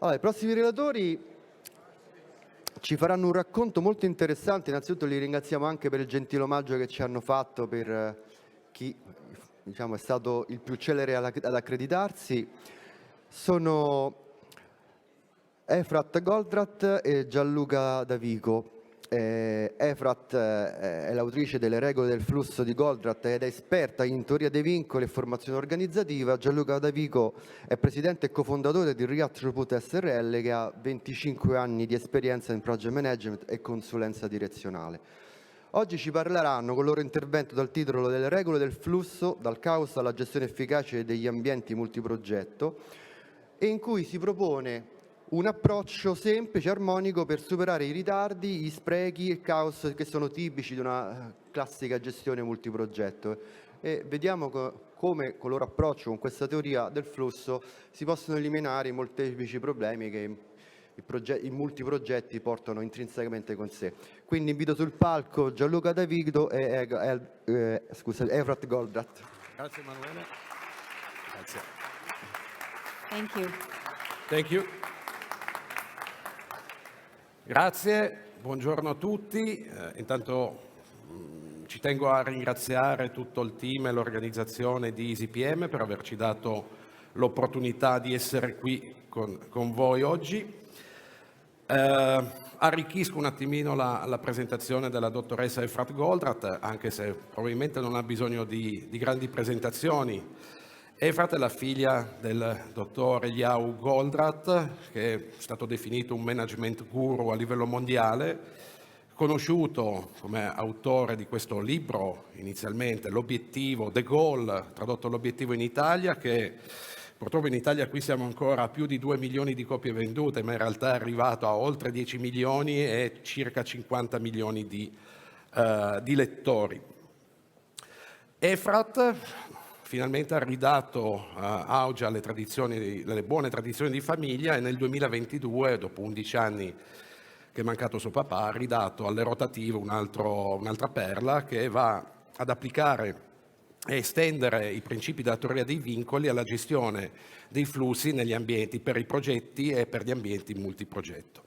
Allora, i prossimi relatori ci faranno un racconto molto interessante. Innanzitutto li ringraziamo anche per il gentile omaggio che ci hanno fatto per chi è stato il più celere ad accreditarsi. Sono Efrat Goldratt e Gianluca Davico. Efrat è l'autrice delle Regole del Flusso di Goldratt ed è esperta in teoria dei vincoli e formazione organizzativa. Gianluca Davico è presidente e cofondatore di Dott.ssa SRL, che ha 25 anni di esperienza in project management e consulenza direzionale. Oggi ci parleranno con il loro intervento dal titolo delle Regole del Flusso, dal caos alla gestione efficace degli ambienti multi-progetto, e in cui si propone un approccio semplice e armonico per superare i ritardi, gli sprechi e il caos che sono tipici di una classica gestione multiprogetto. E vediamo come con il loro approccio, con questa teoria del flusso, si possono eliminare i molteplici problemi che i multiprogetti portano intrinsecamente con sé. Quindi invito sul palco Gianluca Davico e Efrat Goldratt. Grazie Emanuele. Grazie. Thank you. Thank you. Grazie, buongiorno a tutti. Intanto ci tengo a ringraziare tutto il team e l'organizzazione di EasyPM per averci dato l'opportunità di essere qui con voi oggi. Arricchisco un attimino la presentazione della dottoressa Efrat Goldratt, anche se probabilmente non ha bisogno di grandi presentazioni. Efrat è la figlia del dottor Eliyahu Goldratt, che è stato definito un management guru a livello mondiale, conosciuto come autore di questo libro, inizialmente L'obiettivo, The Goal, tradotto l'obiettivo in Italia, che purtroppo in Italia qui siamo ancora a più di 2 milioni di copie vendute, ma in realtà è arrivato a oltre 10 milioni e circa 50 milioni di lettori. Efrat finalmente ha ridato auge alle buone tradizioni di famiglia e nel 2022, dopo 11 anni che è mancato suo papà, ha ridato alle rotative un'altra perla che va ad applicare e estendere i principi della teoria dei vincoli alla gestione dei flussi negli ambienti per i progetti e per gli ambienti multiprogetto.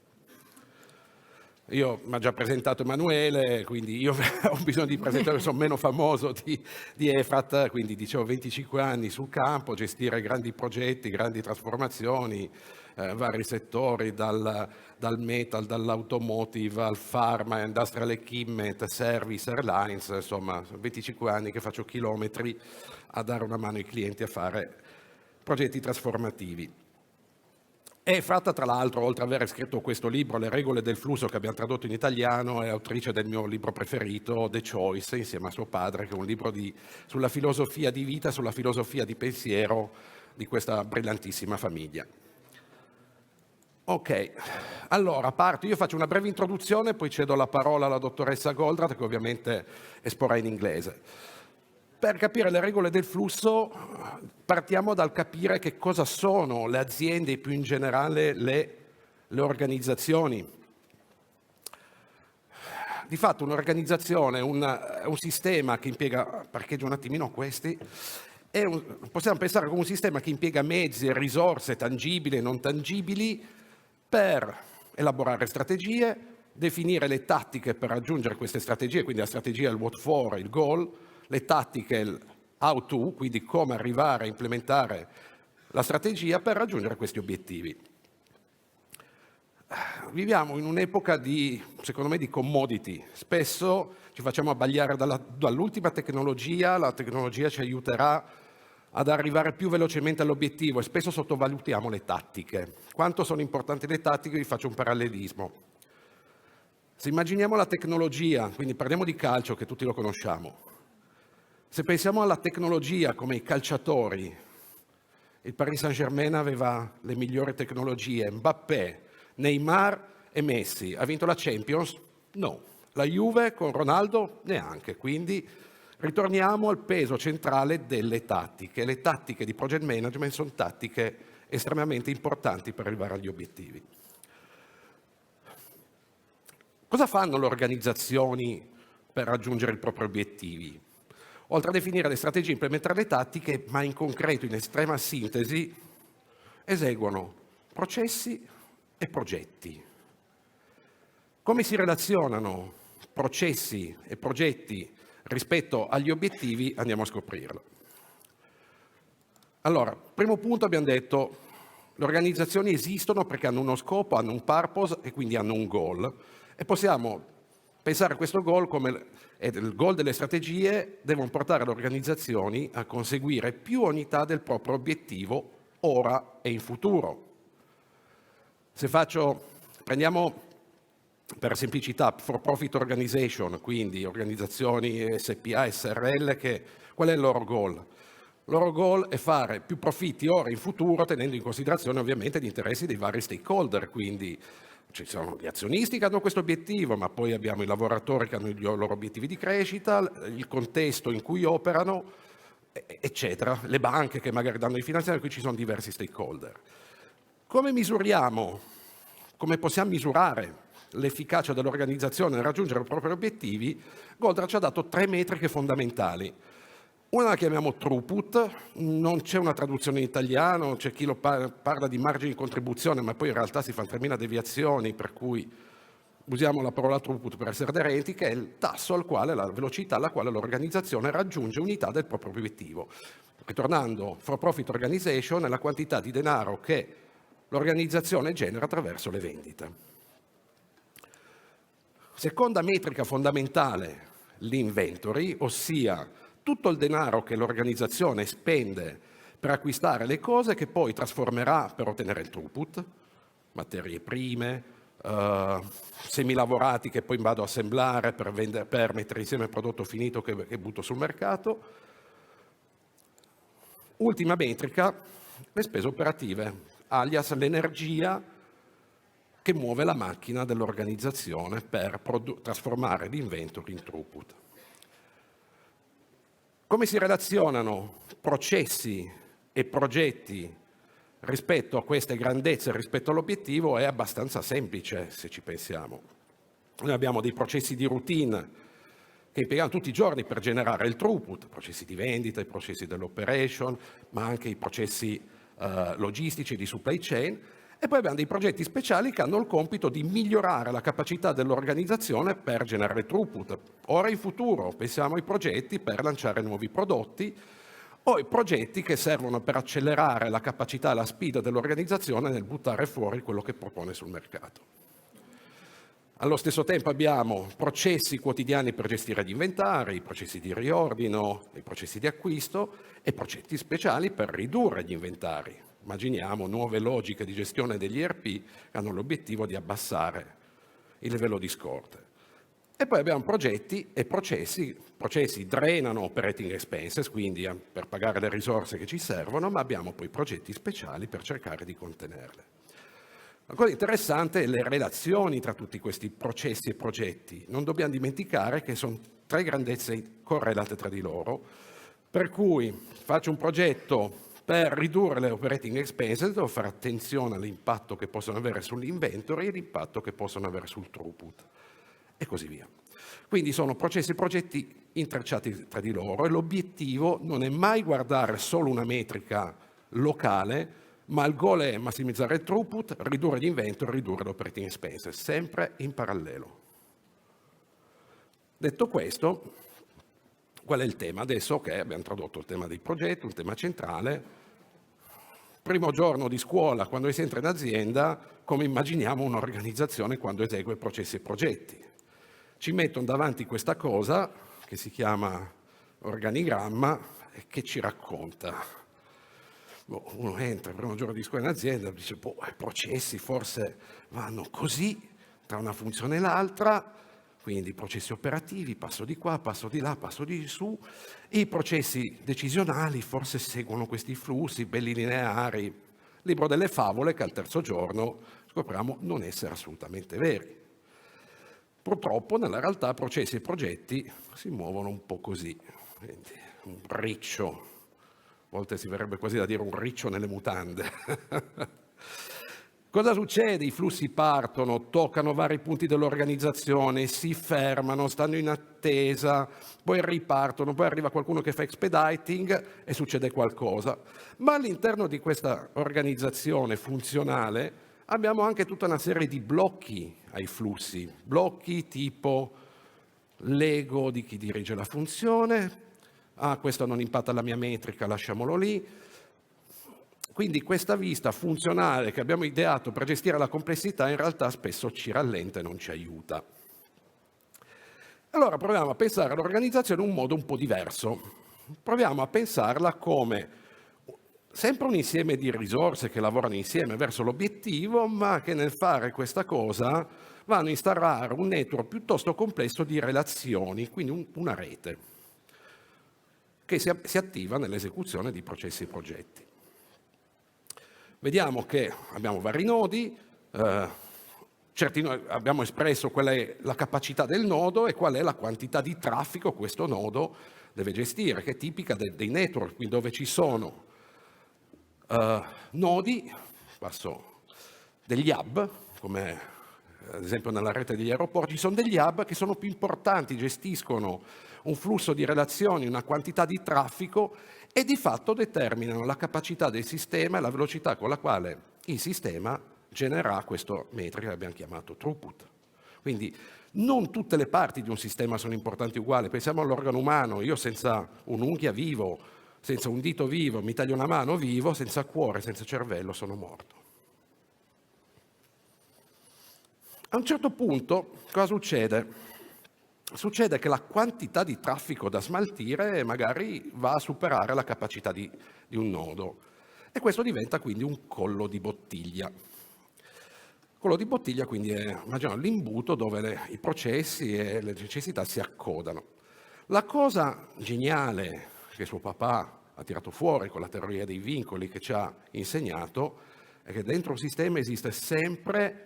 Io mi ha già presentato Emanuele, quindi io ho bisogno di presentare, sono meno famoso di Efrat, quindi dicevo 25 anni sul campo, gestire grandi progetti, grandi trasformazioni, vari settori, dal metal, dall'automotive al pharma, industrial equipment, service, airlines, insomma, sono 25 anni che faccio chilometri a dare una mano ai clienti a fare progetti trasformativi. Efrat, tra l'altro, oltre ad aver scritto questo libro, Le regole del flusso, che abbiamo tradotto in italiano, è autrice del mio libro preferito, The Choice, insieme a suo padre, che è un libro sulla filosofia di vita, sulla filosofia di pensiero di questa brillantissima famiglia. Ok, allora parto, io faccio una breve introduzione, poi cedo la parola alla dottoressa Goldratt, che ovviamente esporrà in inglese. Per capire le regole del flusso partiamo dal capire che cosa sono le aziende e più in generale le organizzazioni. Di fatto un'organizzazione, un sistema che impiega, parcheggio un attimino questi, possiamo pensare come un sistema che impiega mezzi e risorse tangibili e non tangibili per elaborare strategie, definire le tattiche per raggiungere queste strategie, quindi la strategia è il what for, il goal, le tattiche, il how to, quindi come arrivare a implementare la strategia per raggiungere questi obiettivi. Viviamo in un'epoca secondo me, di commodity. Spesso ci facciamo abbagliare dall'ultima tecnologia, la tecnologia ci aiuterà ad arrivare più velocemente all'obiettivo e spesso sottovalutiamo le tattiche. Quanto sono importanti le tattiche? Vi faccio un parallelismo. Se immaginiamo la tecnologia, quindi parliamo di calcio che tutti lo conosciamo, se pensiamo alla tecnologia come i calciatori, il Paris Saint-Germain aveva le migliori tecnologie, Mbappé, Neymar e Messi. Ha vinto la Champions? No. La Juve con Ronaldo? Neanche. Quindi ritorniamo al peso centrale delle tattiche. Le tattiche di project management sono tattiche estremamente importanti per arrivare agli obiettivi. Cosa fanno le organizzazioni per raggiungere i propri obiettivi? Oltre a definire le strategie e implementare le tattiche, ma in concreto, in estrema sintesi, eseguono processi e progetti. Come si relazionano processi e progetti rispetto agli obiettivi? Andiamo a scoprirlo. Allora, primo punto abbiamo detto, le organizzazioni esistono perché hanno uno scopo, hanno un purpose e quindi hanno un goal. E possiamo pensare a questo goal come il goal delle strategie devono portare le organizzazioni a conseguire più unità del proprio obiettivo ora e in futuro. Prendiamo per semplicità for profit organization, quindi organizzazioni SPA, SRL, qual è il loro goal? Il loro goal è fare più profitti ora e in futuro, tenendo in considerazione ovviamente gli interessi dei vari stakeholder, quindi ci sono gli azionisti che hanno questo obiettivo, ma poi abbiamo i lavoratori che hanno i loro obiettivi di crescita, il contesto in cui operano, eccetera, le banche che magari danno i finanziamenti, qui ci sono diversi stakeholder. Come misuriamo, come possiamo misurare l'efficacia dell'organizzazione nel raggiungere i propri obiettivi? Goldratt ci ha dato 3 metriche fondamentali. Una la chiamiamo throughput, non c'è una traduzione in italiano, c'è chi lo parla di margine di contribuzione, ma poi in realtà si fanno 3.000 deviazioni, per cui usiamo la parola throughput per essere aderenti, che è il tasso al quale, la velocità alla quale l'organizzazione raggiunge unità del proprio obiettivo. Ritornando, for profit organization è la quantità di denaro che l'organizzazione genera attraverso le vendite. Seconda metrica fondamentale, l'inventory, ossia tutto il denaro che l'organizzazione spende per acquistare le cose che poi trasformerà per ottenere il throughput, materie prime, semilavorati che poi vado a assemblare per mettere insieme il prodotto finito che butto sul mercato. Ultima metrica, le spese operative, alias l'energia che muove la macchina dell'organizzazione per trasformare l'inventory in throughput. Come si relazionano processi e progetti rispetto a queste grandezze, rispetto all'obiettivo, è abbastanza semplice se ci pensiamo. Noi abbiamo dei processi di routine che impieghiamo tutti i giorni per generare il throughput, processi di vendita, i processi dell'operation, ma anche i processi logistici di supply chain, e poi abbiamo dei progetti speciali che hanno il compito di migliorare la capacità dell'organizzazione per generare throughput. Ora e in futuro pensiamo ai progetti per lanciare nuovi prodotti o i progetti che servono per accelerare la capacità e la speed dell'organizzazione nel buttare fuori quello che propone sul mercato. Allo stesso tempo abbiamo processi quotidiani per gestire gli inventari, processi di riordino, i processi di acquisto e progetti speciali per ridurre gli inventari. Immaginiamo nuove logiche di gestione degli ERP che hanno l'obiettivo di abbassare il livello di scorte. E poi abbiamo progetti e processi drenano operating expenses, quindi per pagare le risorse che ci servono, ma abbiamo poi progetti speciali per cercare di contenerle. La cosa interessante è le relazioni tra tutti questi processi e progetti. Non dobbiamo dimenticare che sono 3 grandezze correlate tra di loro, per cui faccio un progetto per ridurre le operating expenses, devo fare attenzione all'impatto che possono avere sull'inventory e l'impatto che possono avere sul throughput, e così via. Quindi sono processi e progetti intrecciati tra di loro e l'obiettivo non è mai guardare solo una metrica locale, ma il goal è massimizzare il throughput, ridurre gli inventory, ridurre le operating expenses, sempre in parallelo. Detto questo, qual è il tema? Adesso abbiamo introdotto il tema dei progetti, un tema centrale. Primo giorno di scuola, quando si entra in azienda, come immaginiamo un'organizzazione quando esegue processi e progetti. Ci mettono davanti questa cosa che si chiama organigramma e che ci racconta. Uno entra il primo giorno di scuola in azienda e dice, i processi forse vanno così, tra una funzione e l'altra, quindi processi operativi, passo di qua, passo di là, passo di su, e i processi decisionali forse seguono questi flussi belli lineari. Libro delle favole che al terzo giorno scopriamo non essere assolutamente veri. Purtroppo nella realtà processi e progetti si muovono un po' così, quindi un riccio. A volte si verrebbe quasi da dire un riccio nelle mutande. Cosa succede? I flussi partono, toccano vari punti dell'organizzazione, si fermano, stanno in attesa, poi ripartono, poi arriva qualcuno che fa expediting e succede qualcosa. Ma all'interno di questa organizzazione funzionale abbiamo anche tutta una serie di blocchi ai flussi, blocchi tipo l'ego di chi dirige la funzione, questo non impatta la mia metrica, lasciamolo lì. Quindi questa vista funzionale che abbiamo ideato per gestire la complessità in realtà spesso ci rallenta e non ci aiuta. Allora proviamo a pensare all'organizzazione in un modo un po' diverso. Proviamo a pensarla come sempre un insieme di risorse che lavorano insieme verso l'obiettivo, ma che nel fare questa cosa vanno a instaurare un network piuttosto complesso di relazioni, quindi una rete, che si attiva nell'esecuzione di processi e progetti. Vediamo che abbiamo vari nodi, abbiamo espresso qual è la capacità del nodo e qual è la quantità di traffico questo nodo deve gestire, che è tipica dei network, quindi dove ci sono nodi, degli hub, come ad esempio nella rete degli aeroporti, ci sono degli hub che sono più importanti, gestiscono un flusso di relazioni, una quantità di traffico e di fatto determinano la capacità del sistema e la velocità con la quale il sistema genererà questa metrica che abbiamo chiamato throughput. Quindi non tutte le parti di un sistema sono importanti uguali. Pensiamo all'organo umano, io senza un'unghia vivo, senza un dito vivo, mi taglio una mano vivo, senza cuore, senza cervello sono morto. A un certo punto cosa succede? Succede che la quantità di traffico da smaltire magari va a superare la capacità di un nodo e questo diventa quindi un collo di bottiglia. Collo di bottiglia quindi è, immaginiamo, l'imbuto dove i processi e le necessità si accodano. La cosa geniale che suo papà ha tirato fuori con la teoria dei vincoli che ci ha insegnato è che dentro un sistema esiste sempre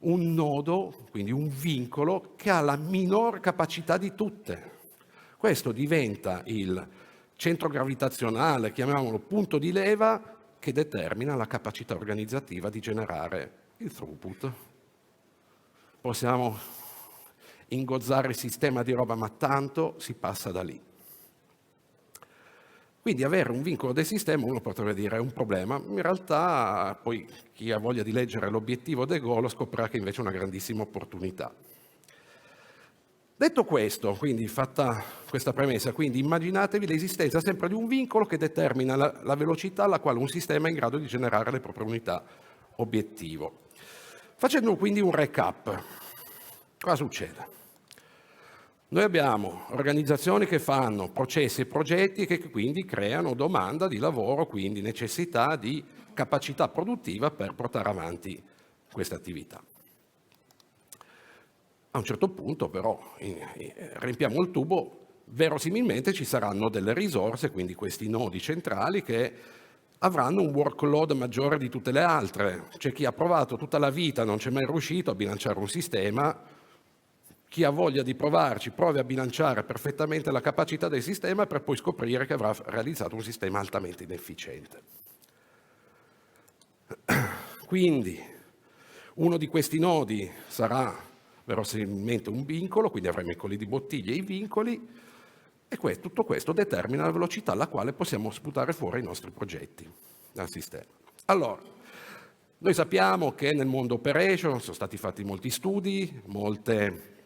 un nodo, quindi un vincolo, che ha la minor capacità di tutte. Questo diventa il centro gravitazionale, chiamiamolo punto di leva, che determina la capacità organizzativa di generare il throughput. Possiamo ingozzare il sistema di roba, ma tanto si passa da lì. Quindi avere un vincolo del sistema, uno potrebbe dire, è un problema. In realtà, poi chi ha voglia di leggere l'obiettivo del Golo scoprirà che invece è una grandissima opportunità. Detto questo, quindi fatta questa premessa, quindi immaginatevi l'esistenza sempre di un vincolo che determina la velocità alla quale un sistema è in grado di generare le proprie unità obiettivo. Facendo quindi un recap, cosa succede? Noi abbiamo organizzazioni che fanno processi e progetti che quindi creano domanda di lavoro, quindi necessità di capacità produttiva per portare avanti questa attività. A un certo punto però riempiamo il tubo, verosimilmente ci saranno delle risorse, quindi questi nodi centrali che avranno un workload maggiore di tutte le altre. C'è chi ha provato tutta la vita, non c'è mai riuscito a bilanciare un sistema. Chi ha voglia di provarci, provi a bilanciare perfettamente la capacità del sistema per poi scoprire che avrà realizzato un sistema altamente inefficiente. Quindi uno di questi nodi sarà verosimilmente un vincolo, quindi avremo i colli di bottiglia e i vincoli, e tutto questo determina la velocità alla quale possiamo sputare fuori i nostri progetti dal sistema. Allora, noi sappiamo che nel mondo operation sono stati fatti molti studi, molte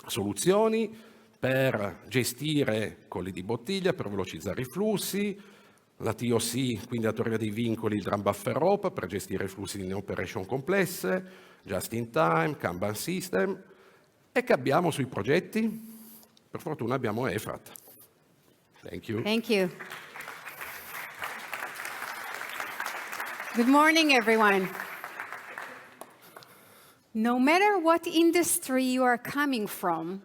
soluzioni per gestire colli di bottiglia, per velocizzare i flussi, la TOC, quindi la teoria dei vincoli, il drum buffer rope, per gestire i flussi in operation complesse, just in time, Kanban system. E che abbiamo sui progetti? Per fortuna abbiamo Efrat. Thank you. Thank you. Good morning, everyone. No matter what industry you are coming from,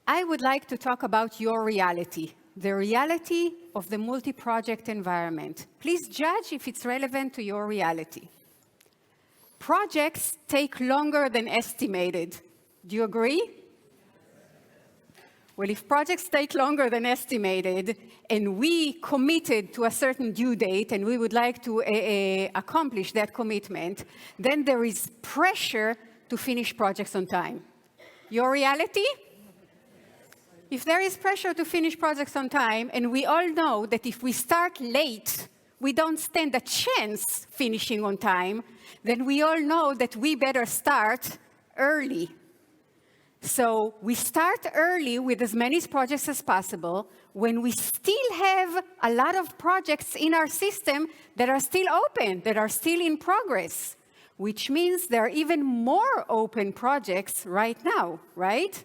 I would like to talk about your reality, the reality of the multi-project environment. Please judge if it's relevant to your reality. Projects take longer than estimated. Do you agree? Well, if projects take longer than estimated, and we committed to a certain due date, and we would like to accomplish that commitment, then there is pressure to finish projects on time. Your reality? If there is pressure to finish projects on time, and we all know that if we start late, we don't stand a chance finishing on time, then we all know that we better start early. So we start early with as many projects as possible when we still have a lot of projects in our system that are still open, that are still in progress, which means there are even more open projects right now, right?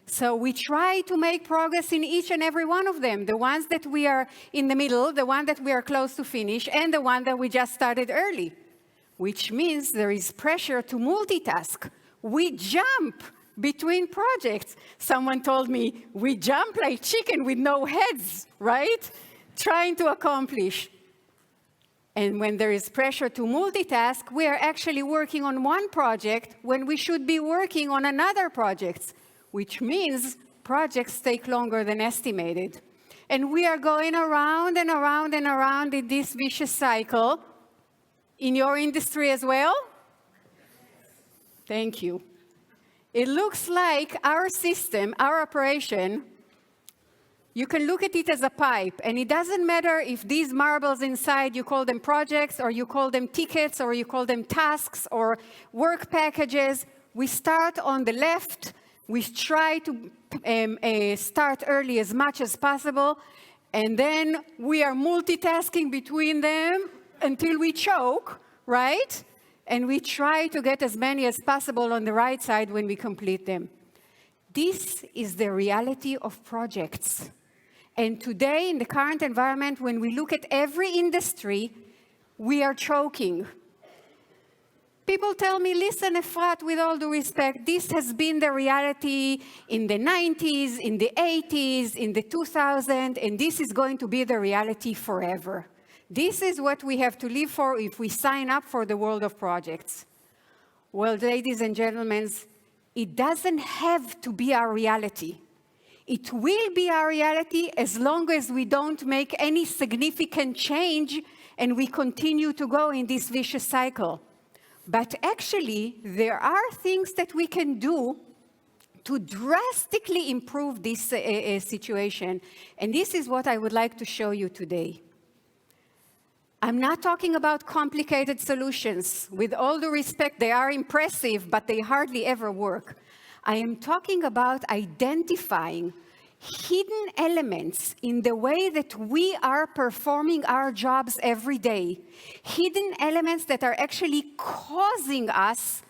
So we try to make progress in each and every one of them, the ones that we are in the middle, the one that we are close to finish, and the one that we just started early, which means there is pressure to multitask. We jump between projects. Someone told me, we jump like chicken with no heads, right? Trying to accomplish. And when there is pressure to multitask, we are actually working on one project when we should be working on another project, which means projects take longer than estimated. And we are going around and around and around in this vicious cycle. In your industry as well? Thank you. It looks like our system, our operation, you can look at it as a pipe, and it doesn't matter if these marbles inside, you call them projects, or you call them tickets, or you call them tasks, or work packages. We start on the left. We try to start early as much as possible, and then we are multitasking between them until we choke, right? And we try to get as many as possible on the right side when we complete them. This is the reality of projects. And today, in the current environment, when we look at every industry, we are choking. People tell me, listen, Efrat, with all due respect, this has been the reality in the 90s, in the 80s, in the 2000s, and this is going to be the reality forever. This is what we have to live for if we sign up for the world of projects. Well, ladies and gentlemen, it doesn't have to be our reality. It will be our reality as long as we don't make any significant change and we continue to go in this vicious cycle. But actually, there are things that we can do to drastically improve this situation. And this is what I would like to show you today. I'm not talking about complicated solutions. With all due respect, they are impressive, but they hardly ever work. I am talking about identifying hidden elements in the way that we are performing our jobs every day. Hidden elements that are actually causing us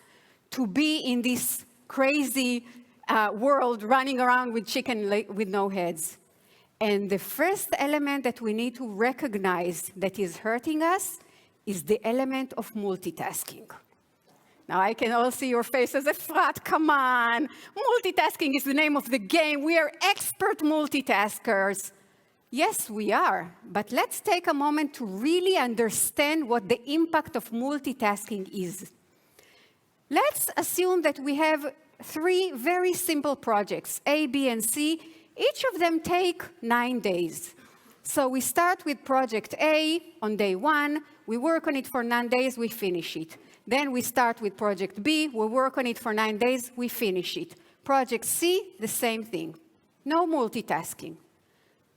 to be in this crazy world running around with chicken with no heads. And the first element that we need to recognize that is hurting us is the element of multitasking. Now, I can all see your faces. Efrat, come on. Multitasking is the name of the game. We are expert multitaskers. Yes, we are. But let's take a moment to really understand what the impact of multitasking is. Let's assume that we have 3 very simple projects, A, B, and C. Each of them take 9 days. So we start with project A on day 1. We work on it for 9 days, we finish it. Then we start with project B. We work on it for 9 days, we finish it. Project C, the same thing. No multitasking.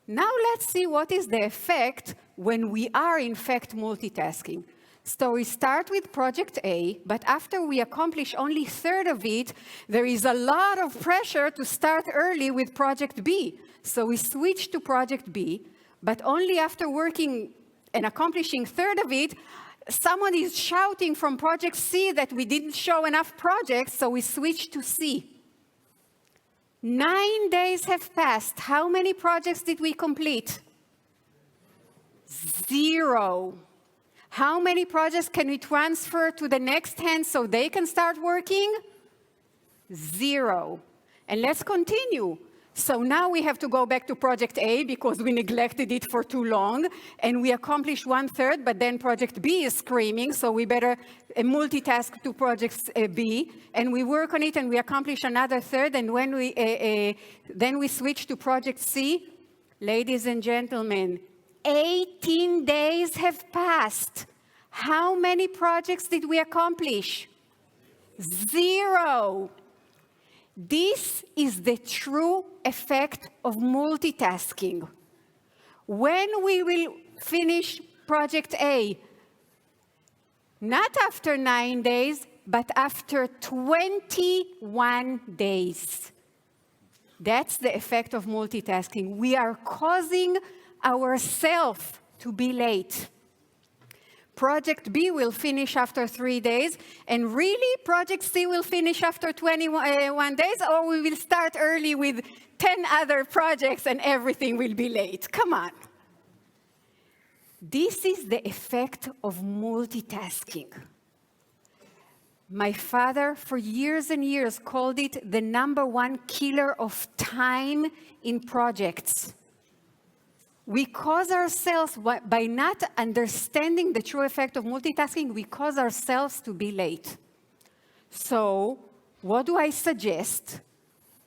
Now let's see what is the effect when we are in fact multitasking. So we start with project A, but after we accomplish only 1/3 of it, there is a lot of pressure to start early with project B. So we switch to project B, but only after working and accomplishing 1/3 of it, someone is shouting from project C that we didn't show enough projects, so we switch to C. 9 days have passed. How many projects did we complete? 0. How many projects can we transfer to the next hand so they can start working? 0. And let's continue. So now we have to go back to project A because we neglected it for too long, and we accomplished 1/3, but then project B is screaming, so we better multitask to project B, and we work on it and we accomplish another third, and when we then we switch to project C. Ladies and gentlemen, 18 days have passed. How many projects did we accomplish? 0. This is the true effect of multitasking. When we will finish project A, not after 9 days, but after 21 days. That's the effect of multitasking. We are causing ourselves to be late. Project B will finish after 3 days, and really, Project C will finish after 21 days, or we will start early with 10 other projects and everything will be late. Come on. This is the effect of multitasking. My father, for years and years, called it the #1 killer of time in projects. We cause ourselves, by not understanding the true effect of multitasking, we cause ourselves to be late. So, what do I suggest?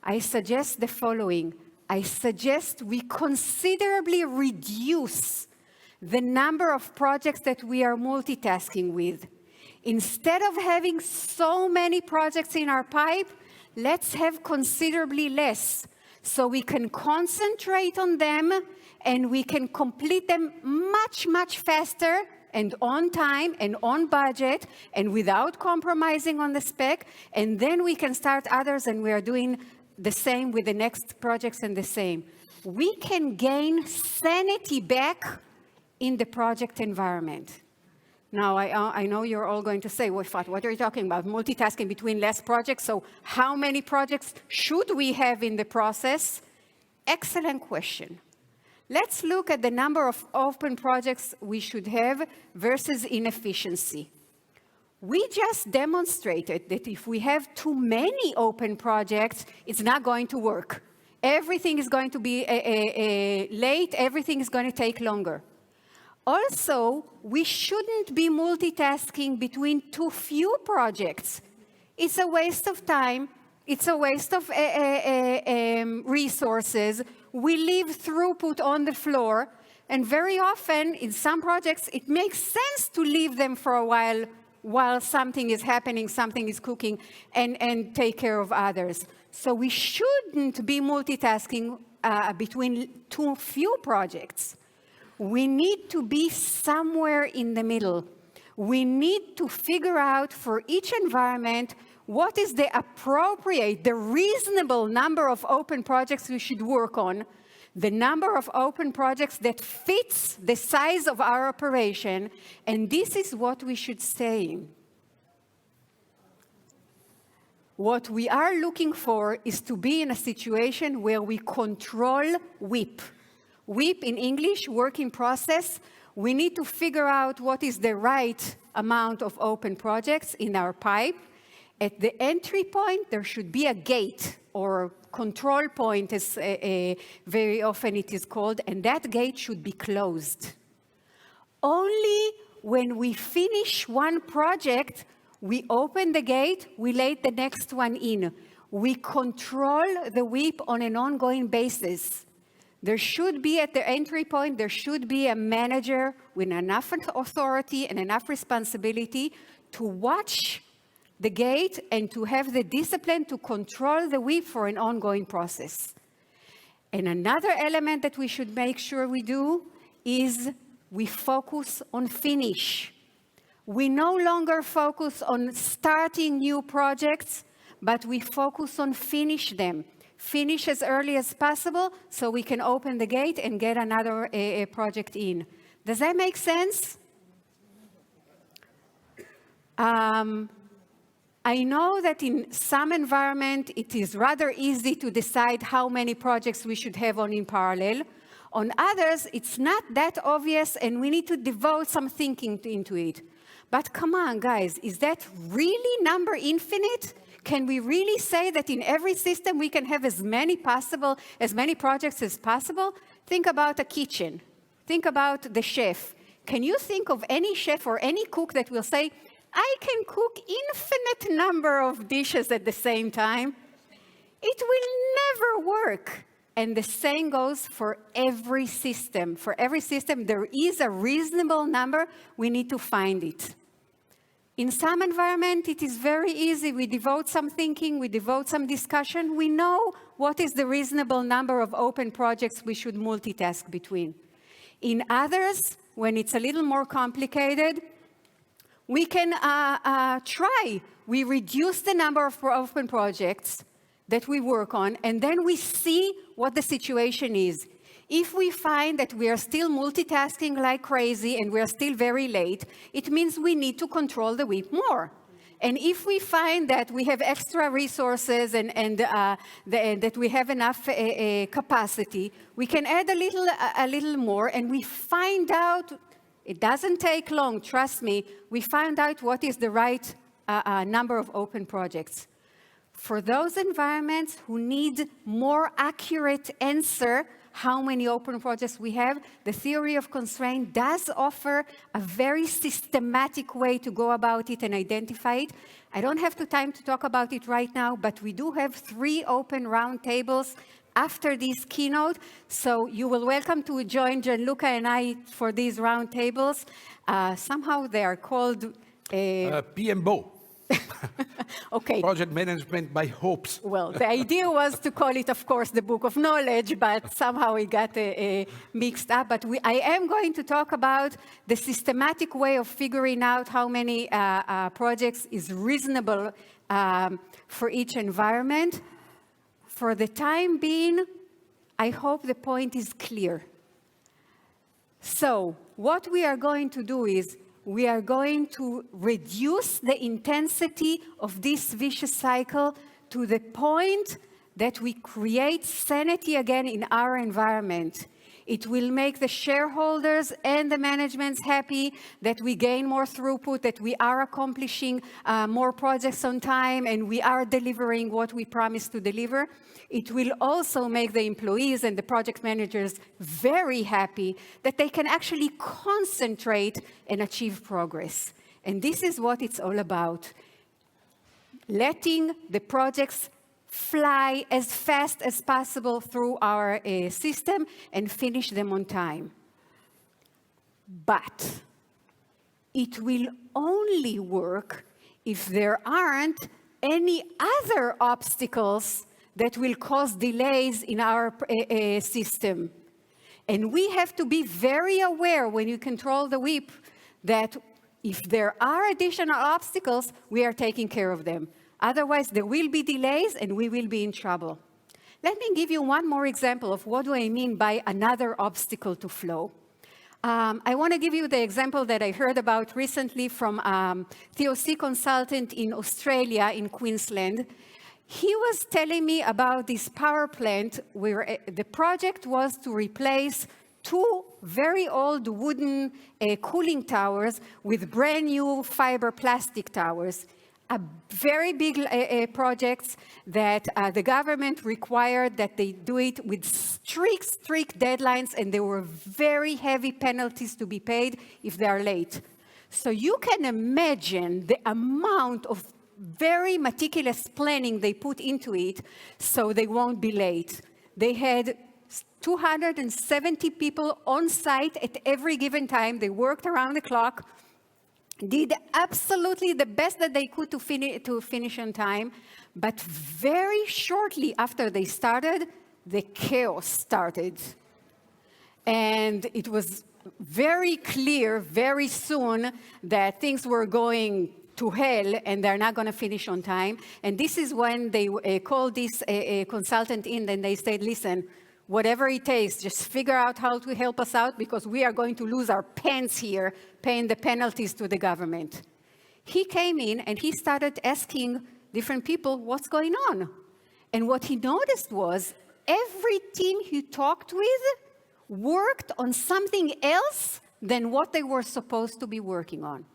I suggest the following. I suggest we considerably reduce the number of projects that we are multitasking with. Instead of having so many projects in our pipe, let's have considerably less, so we can concentrate on them and we can complete them much, much faster and on time and on budget and without compromising on the spec. And then we can start others, and we are doing the same with the next projects and the same. We can gain sanity back in the project environment. Now, I know you're all going to say, well, Efrat, what are you talking about? Multitasking between less projects? So how many projects should we have in the process? Excellent question. Let's look at the number of open projects we should have versus inefficiency. We just demonstrated that if we have too many open projects, it's not going to work. Everything is going to be late, everything is going to take longer. Also, we shouldn't be multitasking between too few projects. It's a waste of time, it's a waste of resources. We leave throughput on the floor, and very often in some projects it makes sense to leave them for a while something is happening, something is cooking, and take care of others. So we shouldn't be multitasking between too few projects. We need to be somewhere in the middle. We need to figure out for each environment what is the appropriate, the reasonable number of open projects we should work on, the number of open projects that fits the size of our operation, and this is what we should stay in. What we are looking for is to be in a situation where we control WIP. WIP in English, work in process. We need to figure out what is the right amount of open projects in our pipe. At the entry point, there should be a gate or control point, as very often it is called, and that gate should be closed. Only when we finish one project, we open the gate, we let the next one in. We control the WIP on an ongoing basis. There should be, at the entry point, there should be a manager with enough authority and enough responsibility to watch the gate and to have the discipline to control the WIP for an ongoing process. And another element that we should make sure we do is we focus on finish. We no longer focus on starting new projects, but we focus on finish them. Finish as early as possible so we can open the gate and get another project in. Does that make sense? I know that in some environment, it is rather easy to decide how many projects we should have on in parallel. On others, it's not that obvious, and we need to devote some thinking into it. But come on, guys, is that really number infinite? Can we really say that in every system we can have as many projects as possible? Think about a kitchen. Think about the chef. Can you think of any chef or any cook that will say, I can cook infinite number of dishes at the same time? It will never work. And the same goes for every system. For every system, there is a reasonable number. We need to find it. In some environment, it is very easy. We devote some thinking, we devote some discussion. We know what is the reasonable number of open projects we should multitask between. In others, when it's a little more complicated, we can try. We reduce the number of open projects that we work on, and then we see what the situation is. If we find that we are still multitasking like crazy and we are still very late, it means we need to control the whip more. And if we find that we have extra resources and that we have enough capacity, we can add a little more, and we find out, it doesn't take long, trust me, we find out what is the right number of open projects. For those environments who need more accurate answer, how many open projects we have, the theory of constraint does offer a very systematic way to go about it and identify it. I don't have the time to talk about it right now, but we do have 3 open round tables after this keynote, so you will welcome to join Gianluca and I for these round tables. Somehow they are called PMBO. Okay. Project Management by Hopes. Well, the idea was to call it, of course, the Book of Knowledge, but somehow it got mixed up. But I am going to talk about the systematic way of figuring out how many projects is reasonable for each environment. For the time being, I hope the point is clear. So, what we are going to do is we are going to reduce the intensity of this vicious cycle to the point that we create sanity again in our environment. It will make the shareholders and the managements happy that we gain more throughput, that we are accomplishing more projects on time, and we are delivering what we promised to deliver. It will also make the employees and the project managers very happy that they can actually concentrate and achieve progress. And this is what it's all about. Letting the projects fly as fast as possible through our system and finish them on time. But it will only work if there aren't any other obstacles that will cause delays in our system. And we have to be very aware when you control the whip that if there are additional obstacles, we are taking care of them. Otherwise, there will be delays and we will be in trouble. Let me give you one more example of what do I mean by another obstacle to flow. I want to give you the example that I heard about recently from TOC consultant in Australia, in Queensland. He was telling me about this power plant where the project was to replace 2 very old wooden cooling towers with brand new fiber plastic towers. Very big projects that the government required that they do it with strict deadlines, and there were very heavy penalties to be paid if they are late. So you can imagine the amount of very meticulous planning they put into it so they won't be late. They had 270 people on site at every given time. They worked around the clock, did absolutely the best that they could to finish on time, but very shortly after they started, the chaos started. And it was very clear very soon that things were going to hell and they're not going to finish on time. And this is when they called this consultant in and they said, listen, whatever it takes, just figure out how to help us out because we are going to lose our pants here paying the penalties to the government. He came in and he started asking different people what's going on. And what he noticed was every team he talked with worked on something else than what they were supposed to be working on.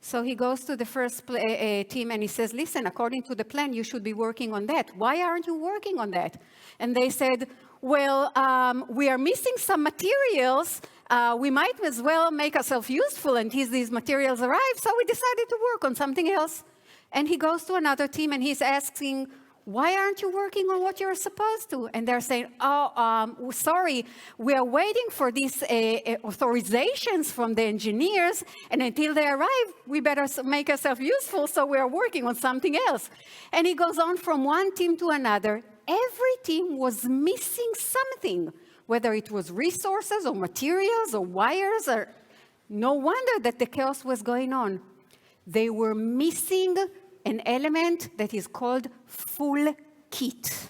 So he goes to the first team and he says, listen, according to the plan, you should be working on that. Why aren't you working on that? And they said, well, we are missing some materials. We might as well make ourselves useful until these materials arrive. So we decided to work on something else. And he goes to another team and he's asking, why aren't you working on what you're supposed to? And they're saying, oh, sorry, we are waiting for these authorizations from the engineers, and until they arrive, we better make ourselves useful, so we are working on something else. And it goes on from one team to another. Every team was missing something, whether it was resources or materials or wires, or no wonder that the chaos was going on. They were missing an element that is called full kit.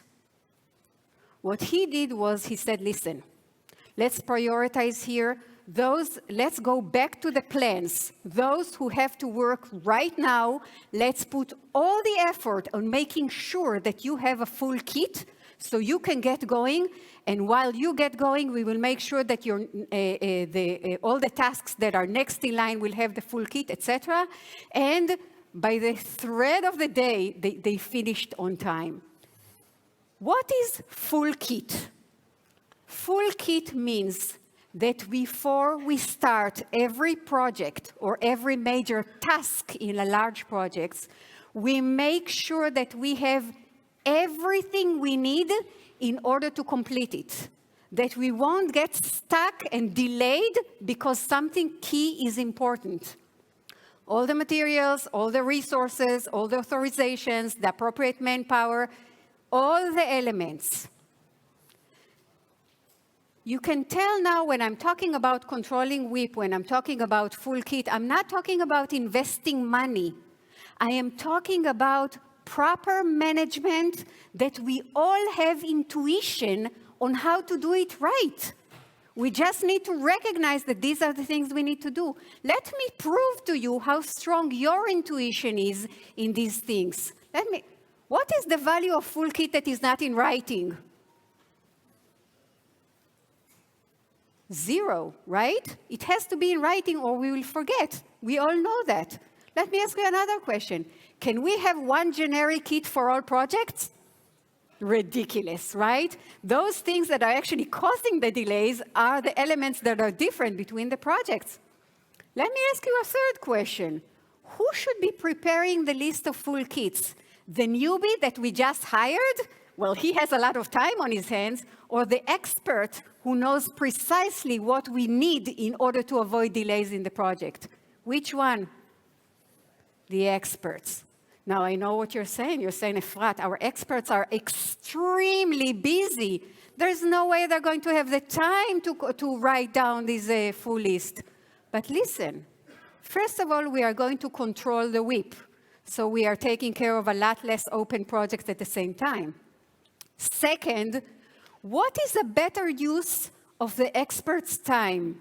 What he did was he said, listen, let's prioritize here let's go back to the plans. Those who have to work right now, let's put all the effort on making sure that you have a full kit so you can get going. And while you get going, we will make sure that all the tasks that are next in line will have the full kit, etc. And by the thread of the day, they finished on time. What is full kit? Full kit means that before we start every project or every major task in a large project, we make sure that we have everything we need in order to complete it. That we won't get stuck and delayed because something key is important. All the materials, all the resources, all the authorizations, the appropriate manpower, all the elements. You can tell now when I'm talking about controlling WIP, when I'm talking about full kit, I'm not talking about investing money. I am talking about proper management that we all have intuition on how to do it right. We just need to recognize that these are the things we need to do. Let me prove to you how strong your intuition is in these things. What is the value of full kit that is not in writing? 0, right? It has to be in writing or we will forget. We all know that. Let me ask you another question. Can we have one generic kit for all projects? Ridiculous, right? Those things that are actually causing the delays are the elements that are different between the projects. Let me ask you a third question. Who should be preparing the list of full kits? The newbie that we just hired? Well, he has a lot of time on his hands, or the expert who knows precisely what we need in order to avoid delays in the project? Which one? The experts. Now, I know what you're saying. You're saying, Efrat, our experts are extremely busy. There's no way they're going to have the time to write down this full list. But listen, first of all, we are going to control the WIP. So we are taking care of a lot less open projects at the same time. Second, what is a better use of the experts' time?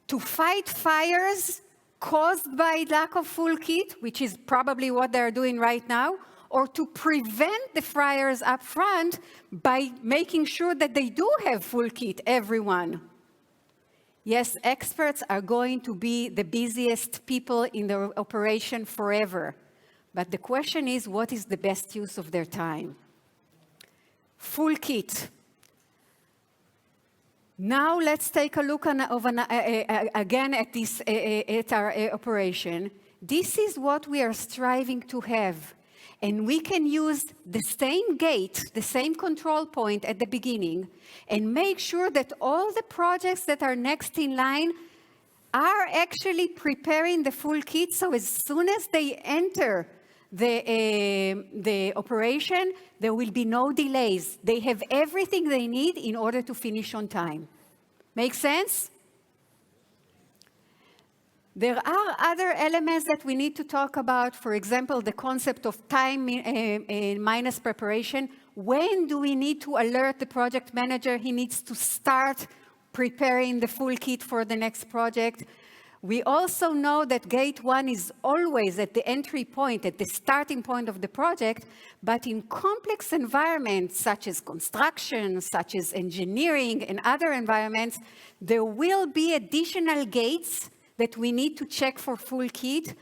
To fight fires caused by lack of full kit, which is probably what they're doing right now, or to prevent the fires up front by making sure that they do have full kit, everyone. Yes, experts are going to be the busiest people in the operation forever. But the question is, what is the best use of their time? Full kit. Now let's take a look again at our operation. This is what we are striving to have. And we can use the same gate, the same control point at the beginning, and make sure that all the projects that are next in line are actually preparing the full kit, so as soon as they enter the operation, there will be no delays. They have everything they need in order to finish on time. Make sense? There are other elements that we need to talk about. For example, the concept of time minus preparation. When do we need to alert the project manager he needs to start preparing the full kit for the next project? We also know that gate 1 is always at the entry point, at the starting point of the project, but in complex environments such as construction, such as engineering and other environments, there will be additional gates that we need to check for full kit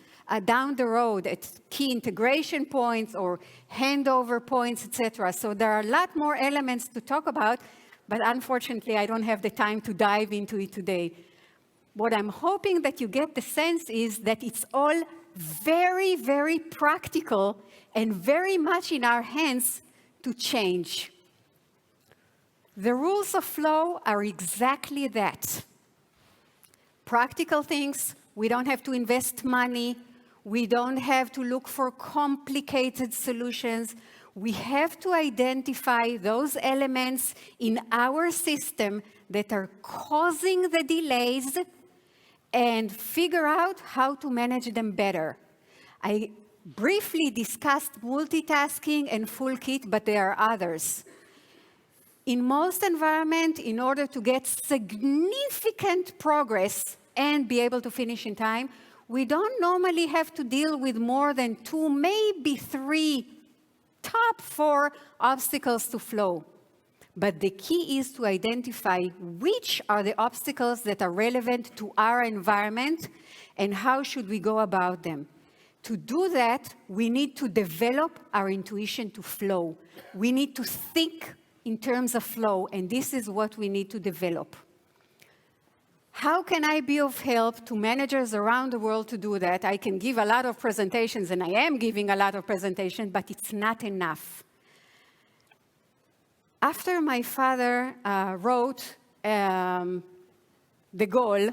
down the road at key integration points or handover points, etc. So there are a lot more elements to talk about, but unfortunately, I don't have the time to dive into it today. What I'm hoping that you get the sense is that it's all very, very practical and very much in our hands to change. The rules of flow are exactly that. Practical things, we don't have to invest money, we don't have to look for complicated solutions. We have to identify those elements in our system that are causing the delays and figure out how to manage them better. I briefly discussed multitasking and full kit, but there are others. In most environments, in order to get significant progress and be able to finish in time, we don't normally have to deal with more than 2, maybe 3, top 4 obstacles to flow. But the key is to identify which are the obstacles that are relevant to our environment and how should we go about them. To do that, we need to develop our intuition to flow. We need to think in terms of flow, and this is what we need to develop. How can I be of help to managers around the world to do that? I can give a lot of presentations, and I am giving a lot of presentations, but it's not enough. After my father wrote The Goal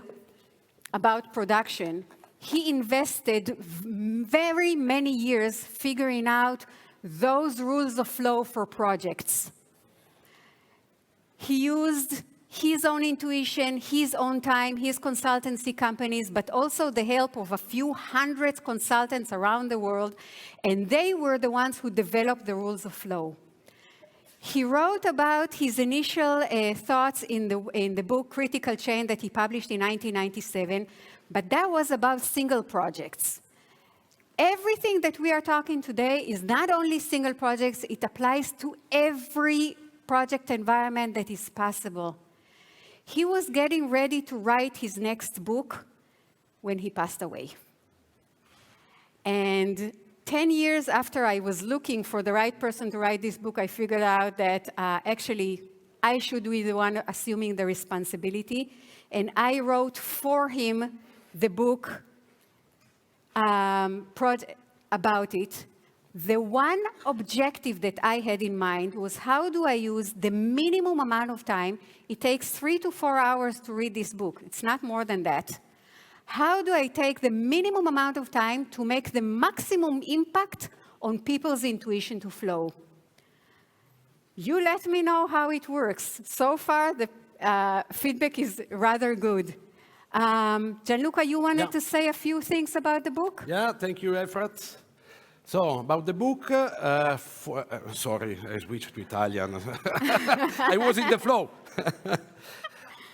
about production, he invested very many years figuring out those rules of flow for projects. He used his own intuition, his own time, his consultancy companies, but also the help of a few hundred consultants around the world, and they were the ones who developed the rules of flow. He wrote about his initial thoughts in the book Critical Chain that he published in 1997, but that was about single projects. Everything that we are talking today is not only single projects, it applies to every project environment that is possible. He was getting ready to write his next book when he passed away. And 10 years after I was looking for the right person to write this book, I figured out that actually I should be the one assuming the responsibility. And I wrote for him the book about it. The one objective that I had in mind was how do I use the minimum amount of time? It takes 3 to 4 hours to read this book. It's not more than that. How do I take the minimum amount of time to make the maximum impact on people's intuition to flow? You let me know how it works. So far, the feedback is rather good. Gianluca, you wanted to say a few things about the book? Yeah, thank you, Efrat. So, about the book, sorry, I switched to Italian. I was in the flow. A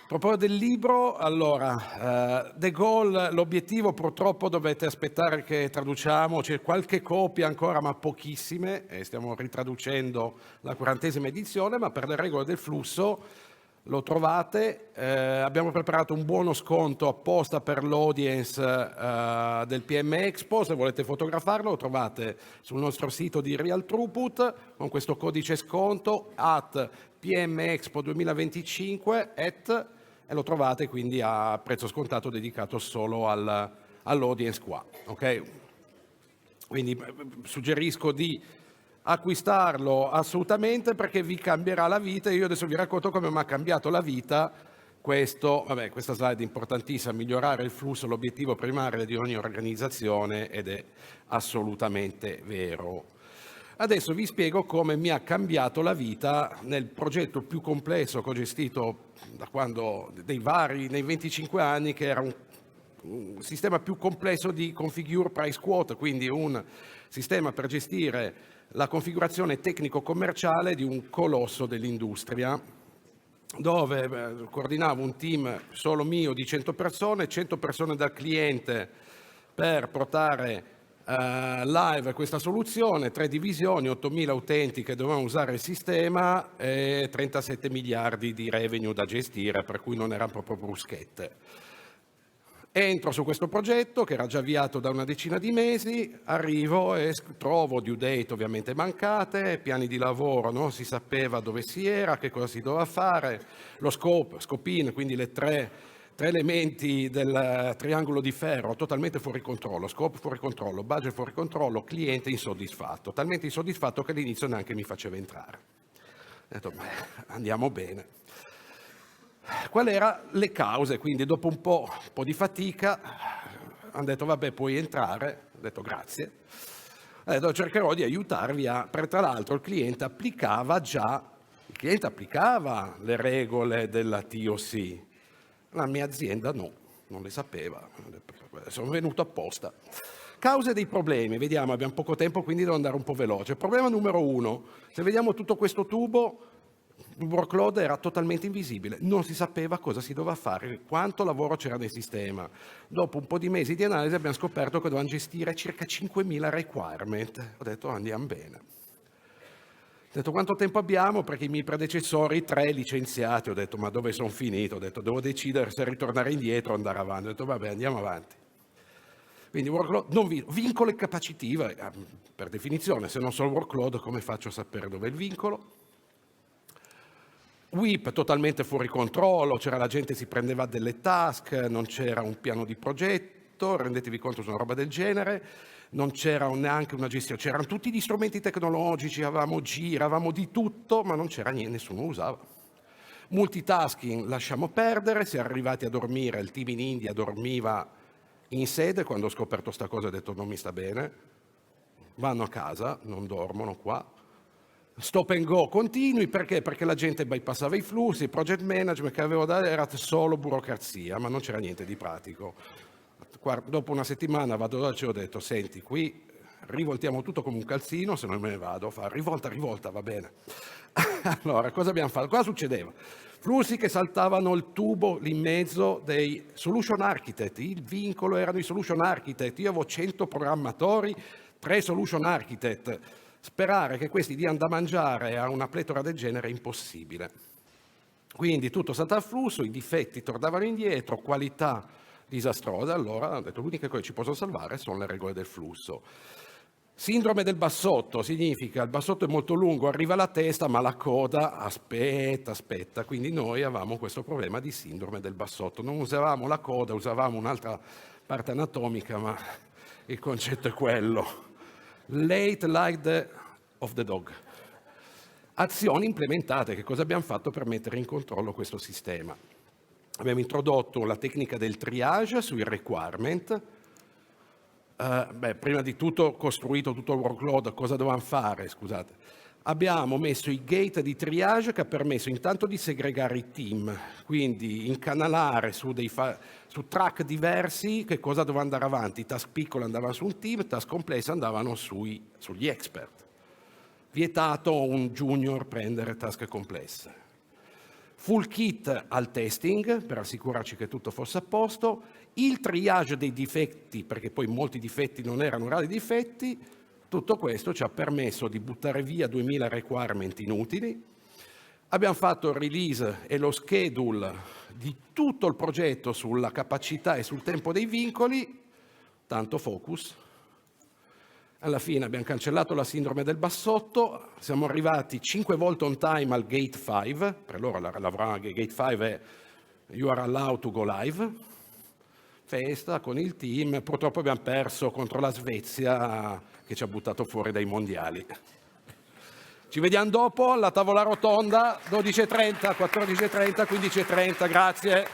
proposito del libro, allora, The Goal, l'obiettivo, purtroppo dovete aspettare che traduciamo, c'è qualche copia ancora, ma pochissime, e stiamo ritraducendo la 40ª edizione, ma per le regole del flusso lo trovate. Abbiamo preparato un buono sconto apposta per l'audience del PMexpo. Se volete fotografarlo lo trovate sul nostro sito di Real Throughput con questo codice sconto @PMexpo 2025 e lo trovate quindi a prezzo scontato dedicato solo all'audience qua. Okay? Quindi suggerisco di acquistarlo assolutamente perché vi cambierà la vita. Io adesso vi racconto come mi ha cambiato la vita questa slide è importantissima: migliorare il flusso, l'obiettivo primario di ogni organizzazione, ed è assolutamente vero. Adesso vi spiego come mi ha cambiato la vita nel progetto più complesso che ho gestito da quando, nei 25 anni, che era un sistema più complesso di configure price quote, quindi un sistema per gestire la configurazione tecnico-commerciale di un colosso dell'industria, dove coordinavo un team solo mio di 100 persone dal cliente per portare live questa soluzione, 3 divisioni, 8.000 utenti che dovevano usare il sistema e 37 miliardi di revenue da gestire, per cui non erano proprio bruschette. Entro su questo progetto che era già avviato da una decina di mesi, arrivo e trovo due date ovviamente mancate, piani di lavoro, non si sapeva dove si era, che cosa si doveva fare, lo scopino, quindi le tre elementi del triangolo di ferro totalmente fuori controllo, scope fuori controllo, budget fuori controllo, cliente insoddisfatto, talmente insoddisfatto che all'inizio neanche mi faceva entrare. Ho detto, beh, andiamo bene. Quali erano le cause? Quindi dopo un po' di fatica hanno detto vabbè puoi entrare, ho detto grazie, ho detto cercherò di aiutarvi perché tra l'altro il cliente applicava le regole della TOC, la mia azienda no, non le sapeva, sono venuto apposta. Cause dei problemi, vediamo, abbiamo poco tempo quindi devo andare un po' veloce. Problema numero 1, se vediamo tutto questo tubo, il workload era totalmente invisibile, non si sapeva cosa si doveva fare, quanto lavoro c'era nel sistema. Dopo un po' di mesi di analisi abbiamo scoperto che dovevamo gestire circa 5.000 requirement. Ho detto andiamo bene. Ho detto quanto tempo abbiamo? Perché i miei predecessori 3 licenziati, ho detto ma dove sono finito? Ho detto devo decidere se ritornare indietro o andare avanti. Ho detto vabbè andiamo avanti. Quindi workload, non vincolo e capacitiva, per definizione, se non so il workload come faccio a sapere dove è il vincolo? WIP totalmente fuori controllo, c'era la gente che si prendeva delle task, non c'era un piano di progetto, rendetevi conto su una roba del genere, non c'era neanche una gestione, c'erano tutti gli strumenti tecnologici, avevamo gira, avevamo di tutto, ma non c'era niente, nessuno usava. Multitasking lasciamo perdere, siamo arrivati a dormire, il team in India dormiva in sede, quando ho scoperto sta cosa ho detto non mi sta bene, vanno a casa, non dormono qua. Stop and go continui, perché? Perché la gente bypassava i flussi, il project management che avevo da era solo burocrazia, ma non c'era niente di pratico. Dopo una settimana vado da e ho detto, senti, qui rivoltiamo tutto come un calzino, se non me ne vado, rivolta, va bene. Allora, cosa abbiamo fatto? Cosa succedeva? Flussi che saltavano il tubo lì in mezzo dei solution architect, il vincolo erano i solution architect, io avevo 100 programmatori, 3 solution architect. Sperare che questi diano da mangiare a una pletora del genere è impossibile. Quindi tutto salta al flusso, i difetti tornavano indietro, qualità disastrosa, allora ho detto l'unica cosa che ci possono salvare sono le regole del flusso. Sindrome del bassotto significa il bassotto è molto lungo, arriva alla testa, ma la coda aspetta. Quindi noi avevamo questo problema di sindrome del bassotto. Non usavamo la coda, usavamo un'altra parte anatomica, ma il concetto è quello. Late like of the dog. Azioni implementate, che cosa abbiamo fatto per mettere in controllo questo sistema? Abbiamo introdotto la tecnica del triage sui requirement. Prima di tutto costruito tutto il workload, cosa dovevamo fare? Scusate. Abbiamo messo i gate di triage che ha permesso intanto di segregare i team, quindi incanalare su track diversi che cosa doveva andare avanti. Task piccole andavano su un team, task complesse andavano sugli expert. Vietato un junior prendere task complesse. Full kit al testing per assicurarci che tutto fosse a posto, il triage dei difetti, perché poi molti difetti non erano reali difetti, tutto questo ci ha permesso di buttare via 2000 requirement inutili. Abbiamo fatto il release e lo schedule di tutto il progetto sulla capacità e sul tempo dei vincoli, tanto focus. Alla fine abbiamo cancellato la sindrome del bassotto, siamo arrivati 5 volte on time al gate 5, per loro lavoravano al gate 5 è you are allowed to go live, festa con il team, purtroppo abbiamo perso contro la Svezia che ci ha buttato fuori dai mondiali. Ci vediamo dopo alla tavola rotonda, 12.30, 14.30, 15.30, grazie.